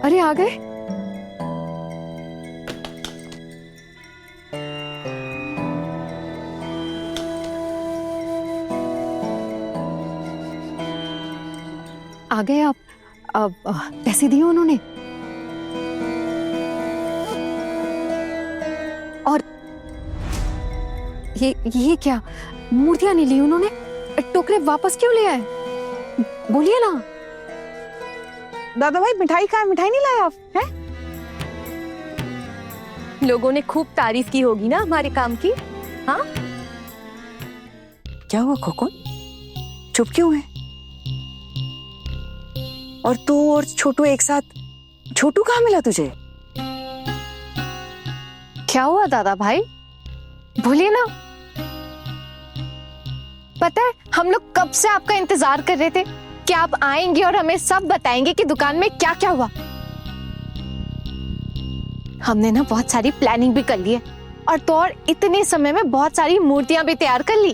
अरे आ गए। आ गए आप। अब पैसे दिए उन्होंने? और ये क्या, मूर्तियां नहीं ली उन्होंने? टोकरे वापस क्यों ले आए? बोलिए ना। दादा भाई मिठाई कहाँ है? मिठाई नहीं लाए आप? हैं? लोगों ने खूब तारीफ की होगी ना हमारे काम की। हाँ, क्या हुआ खोकन, चुप क्यों है? और तू और छोटू एक साथ? छोटू कहाँ मिला तुझे? क्या हुआ दादा भाई, बोलिए ना। पता है हम लोग कब से आपका इंतजार कर रहे थे कि आप आएंगे और हमें सब बताएंगे कि दुकान में क्या क्या हुआ। हमने ना बहुत सारी प्लानिंग भी कर ली है और तो और इतने समय में बहुत सारी मूर्तियां भी तैयार कर ली।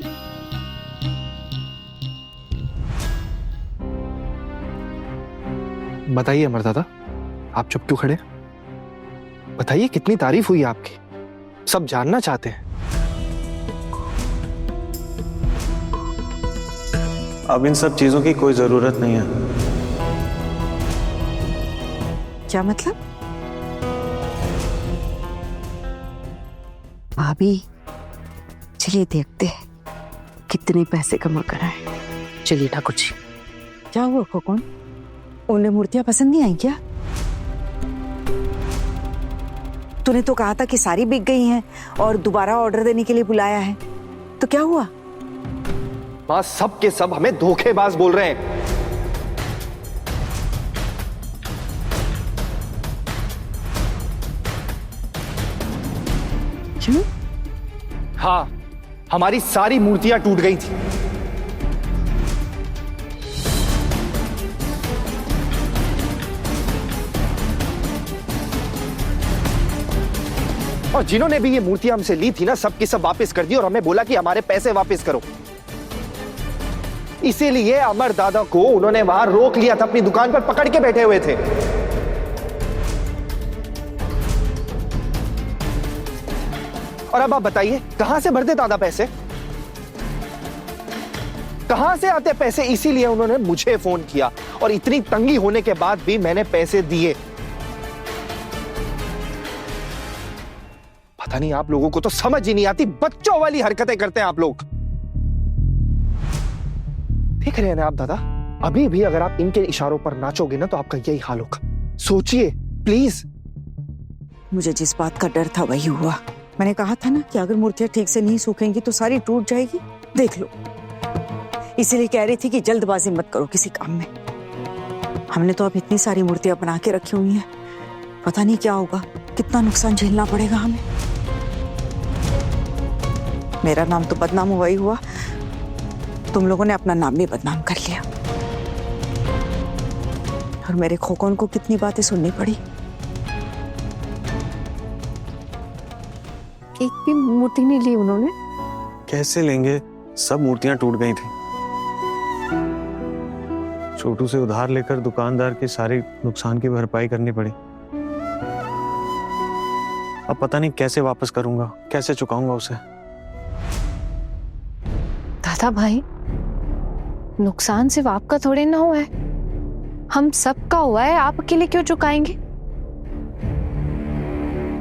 बताइए अमर दादा, आप चुप क्यों खड़े? बताइए, कितनी तारीफ हुई आपकी, सब जानना चाहते हैं। अब इन सब चीजों की कोई जरूरत नहीं है। क्या मतलब? भाभी चलिए देखते हैं कितने पैसे कमा कर आए। चलिए ठाकुर जी। क्या हुआ खोकन, उन्हें मूर्तियां पसंद नहीं आई क्या? तूने तो कहा था कि सारी बिक गई हैं और दोबारा ऑर्डर देने के लिए बुलाया है, तो क्या हुआ? मां, सब के सब हमें धोखेबाज बोल रहे हैं। क्यों? हाँ, हमारी सारी मूर्तियां टूट गई थी। और जिन्होंने भी ये मूर्तियां हमसे ली थी ना, सब की सब वापस कर दी और हमें बोला कि हमारे पैसे वापस करो। इसीलिए अमर दादा को उन्होंने वहां रोक लिया था, अपनी दुकान पर पकड़ के बैठे हुए थे। और अब आप बताइए, कहां से भरते दादा पैसे? कहां से आते पैसे? इसीलिए उन्होंने मुझे फोन किया और इतनी तंगी होने के बाद भी मैंने पैसे दिए। पता नहीं, आप लोगों को तो समझ ही नहीं आती, बच्चों वाली हरकतें करते हैं आप लोग। देख रहे हैं ना आप दादा, अभी भी अगर आप इनके इशारों पर नाचोगे ना तो आपका यही हाल होगा। सोचिए प्लीज। मुझे जिस बात का डर था वही हुआ। मैंने कहा था ना कि अगर मूर्तियां ठीक से नहीं सूखेंगी तो सारी टूट जाएगी। देख लो, इसीलिए कह रही थी कि जल्दबाजी मत करो किसी काम में। हमने तो अब इतनी सारी मूर्तियां बना के रखी हुई हैं, पता नहीं क्या होगा, कितना नुकसान झेलना पड़ेगा हमें। मेरा नाम तो बदनाम हुआ ही हुआ, तुम लोगों ने अपना नाम भी बदनाम कर लिया। और मेरे खोकन को कितनी बातें सुननी पड़ी। एक भी मूर्ति नहीं ली उन्होंने? कैसे लेंगे, सब मूर्तियां टूट गई थी। छोटू से उधार लेकर दुकानदार के सारे नुकसान की भरपाई करनी पड़ी। अब पता नहीं कैसे वापस करूंगा, कैसे चुकाऊंगा उसे। दादा भाई, नुकसान सिर्फ आपका थोड़े ना हुआ है, हम सबका हुआ है। आप अकेले क्यों चुकाएंगे?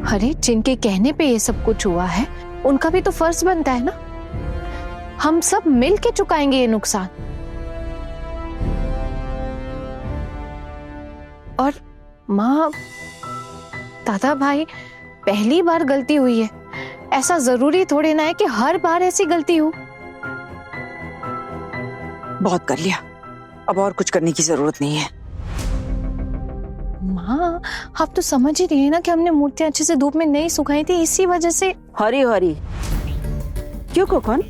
अरे जिनके कहने पे ये सब कुछ हुआ है उनका भी तो फर्ज बनता है ना। हम सब मिल के चुकाएंगे ये नुकसान। और माँ, दादा भाई, पहली बार गलती हुई है, ऐसा जरूरी थोड़े ना है कि हर बार ऐसी गलती हो। बहुत कर लिया, अब और कुछ करने की जरूरत नहीं है। माँ, आप तो समझ ही रही है ना कि हमने मूर्तियां अच्छे से धूप में नहीं सुखाई थी, इसी वजह से। हरी हरी क्यों खोकन,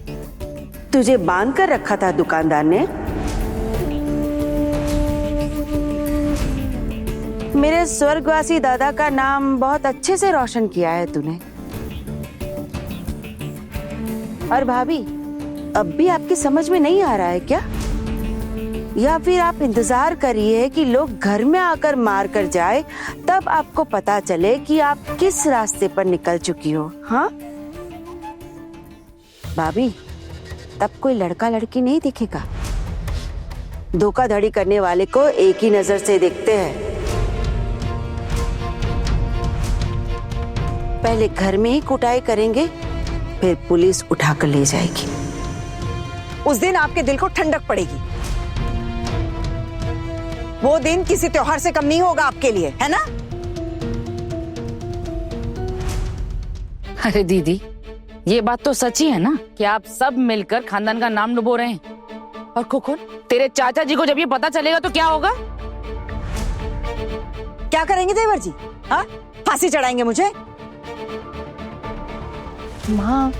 तुझे बांध कर रखा था दुकानदार ने? मेरे स्वर्गवासी दादा का नाम बहुत अच्छे से रोशन किया है तूने। और भाभी, अब भी आपकी समझ में नहीं आ रहा है क्या? या फिर आप इंतजार करिए कि लोग घर में आकर मार कर जाए, तब आपको पता चले कि आप किस रास्ते पर निकल चुकी हो। हाँ भाभी, तब कोई लड़का लड़की नहीं दिखेगा। धोखाधड़ी करने वाले को एक ही नजर से देखते हैं। पहले घर में ही कुटाई करेंगे, फिर पुलिस उठाकर ले जाएगी। उस दिन आपके दिल को ठंडक पड़ेगी। वो दिन किसी त्योहार से कम नहीं होगा आपके लिए, है ना? अरे दीदी, ये बात तो सच ही है ना कि आप सब मिलकर खानदान का नाम डुबो रहे हैं। और खोखन, तेरे चाचा जी को जब ये पता चलेगा तो क्या होगा? क्या करेंगे देवर जी? हाँ, फांसी चढ़ाएंगे मुझे? माँ,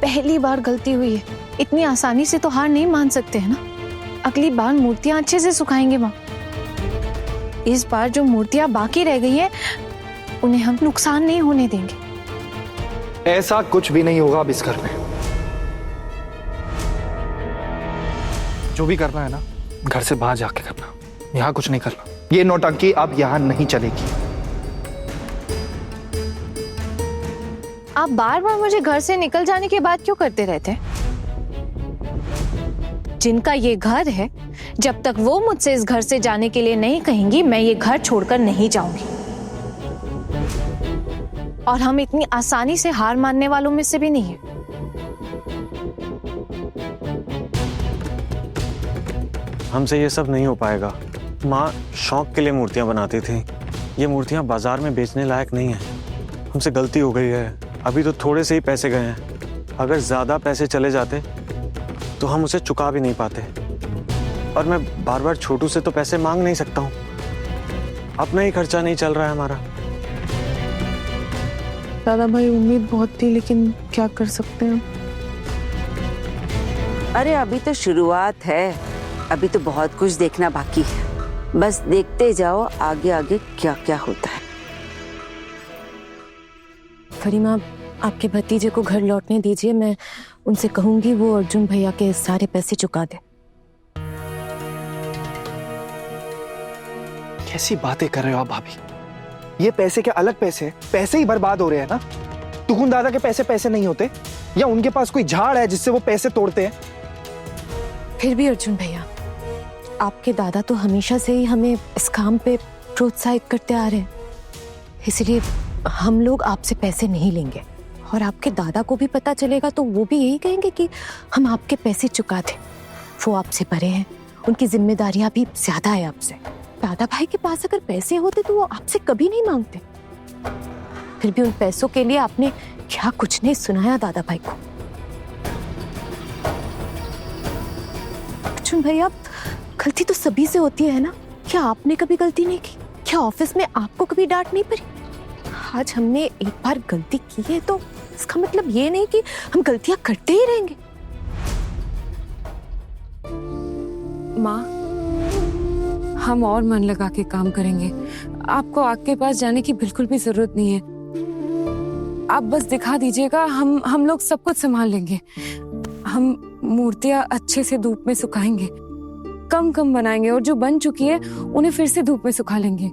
पहली बार गलती हुई है, इतनी आसानी से तो हार नहीं मान सकते हैं ना। अगली बार मूर्तियां अच्छे से सुखाएंगे माँ। इस बार जो मूर्तियां बाकी रह गई हैं, उन्हें हम नुकसान नहीं होने देंगे। ऐसा कुछ भी नहीं होगा अब इस घर में। जो भी करना है ना, घर से बाहर जाके करना, यहाँ कुछ नहीं करना। ये नौटंकी अब यहाँ नहीं चलेगी। आप बार बार मुझे घर से निकल जाने की बात क्यों करते रहते हैं? जिनका ये घर है, जब तक वो मुझसे इस घर से जाने के लिए नहीं कहेंगी, मैं ये घर छोड़कर नहीं जाऊंगी। और हम इतनी आसानी से हार मानने वालों में से भी नहीं है। हमसे ये सब नहीं हो पाएगा। माँ शौक के लिए मूर्तियाँ बनाती थी। ये मूर्तियाँ बाजार में बेचने लायक नहीं है। हमसे गलती हो गई है। अभी तो थोड़े से ही पैसे गए हैं। अगर ज्यादा पैसे चले जाते तो हम उसे चुका भी नहीं पाते। और मैं बार बार छोटू से तो पैसे मांग नहीं सकता हूँ। अपना ही खर्चा नहीं चल रहा है हमारा। दादा भाई, उम्मीद बहुत थी, लेकिन क्या कर सकते हैं। अरे अभी तो शुरुआत है, अभी तो बहुत कुछ देखना बाकी है। बस देखते जाओ आगे आगे क्या क्या होता है। करीमा, आपके भतीजे को घर लौटने दीजिए। मैं उनसे कहूंगी वो अर्जुन भैया के सारे पैसे चुका दे। कैसी बातें कर रहे हो आप भाभी? ये पैसे के अलग पैसे हैं, पैसे ही बर्बाद हो रहे हैं ना। टुकुन दादा के पैसे पैसे नहीं होते, या उनके पास कोई झाड़ है जिससे वो पैसे तोड़ते हैं? फिर भी अर्जुन भैया, आपके दादा तो हमेशा से ही हमें इस काम पे प्रोत्साहित करते आ रहे हैं, इसलिए हम लोग आपसे पैसे नहीं लेंगे। और आपके दादा को भी पता चलेगा तो वो भी यही कहेंगे कि हम आपके पैसे चुका दें। वो आपसे बड़े हैं, उनकी जिम्मेदारियां भी ज्यादा है आपसे। दादा भाई के पास अगर पैसे होते तो वो आपसे कभी नहीं मांगते। फिर भी उन पैसों के लिए आपने क्या कुछ नहीं सुनाया दादा भाई को। अर्जुन भैया, गलती तो सभी से होती है ना। क्या आपने कभी गलती नहीं की? क्या ऑफिस में आपको कभी डांट नहीं पड़ी? आज हमने एक बार गलती की है तो इसका मतलब ये नहीं कि हम गलतियां करते ही रहेंगे। माँ, हम और मन लगा के काम करेंगे। आपको आग के पास जाने की बिल्कुल भी जरूरत नहीं है। आप बस दिखा दीजिएगा, हम लोग सब कुछ संभाल लेंगे। हम मूर्तियां अच्छे से धूप में सुखाएंगे, कम कम बनाएंगे, और जो बन चुकी है उन्हें फिर से धूप में सुखा लेंगे।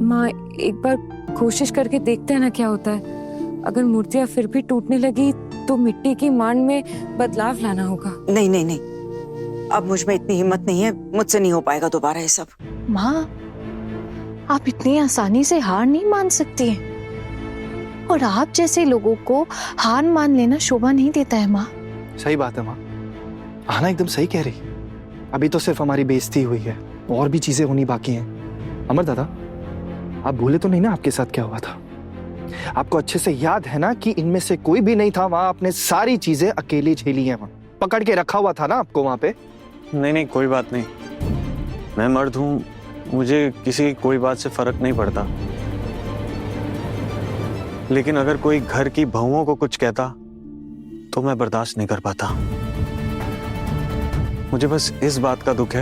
माँ, एक बार कोशिश करके देखते हैं ना क्या होता है। अगर मूर्तियां फिर भी टूटने लगी तो मिट्टी की मान में बदलाव लाना होगा। नहीं नहीं नहीं, अब मुझ में इतनी हिम्मत नहीं है, मुझसे नहीं हो पाएगा दोबारा ये सब। माँ, आप इतनी आसानी से हार नहीं मान सकती हैं। और आप जैसे लोगों को हार मान लेना शोभा नहीं देता है माँ। सही बात है माँ, आना एकदम सही कह रही। अभी तो सिर्फ हमारी बेइज्जती हुई है, और भी चीजें होनी बाकी हैं। अमर दादा, आप भूले तो नहीं ना आपके साथ क्या हुआ था? आपको अच्छे से याद है ना कि इनमें से कोई भी नहीं था वहां। आपने सारी चीजें अकेले झेली हैं, वहां पकड़ के रखा हुआ था ना आपको वहां पे। नहीं नहीं, कोई बात नहीं। मैं मर्द हूँ, मुझे किसी की कोई बात से फर्क नहीं पड़ता। लेकिन अगर कोई घर की बहुओं को कुछ कहता तो मैं बर्दाश्त नहीं कर पाता। मुझे बस इस बात का दुख है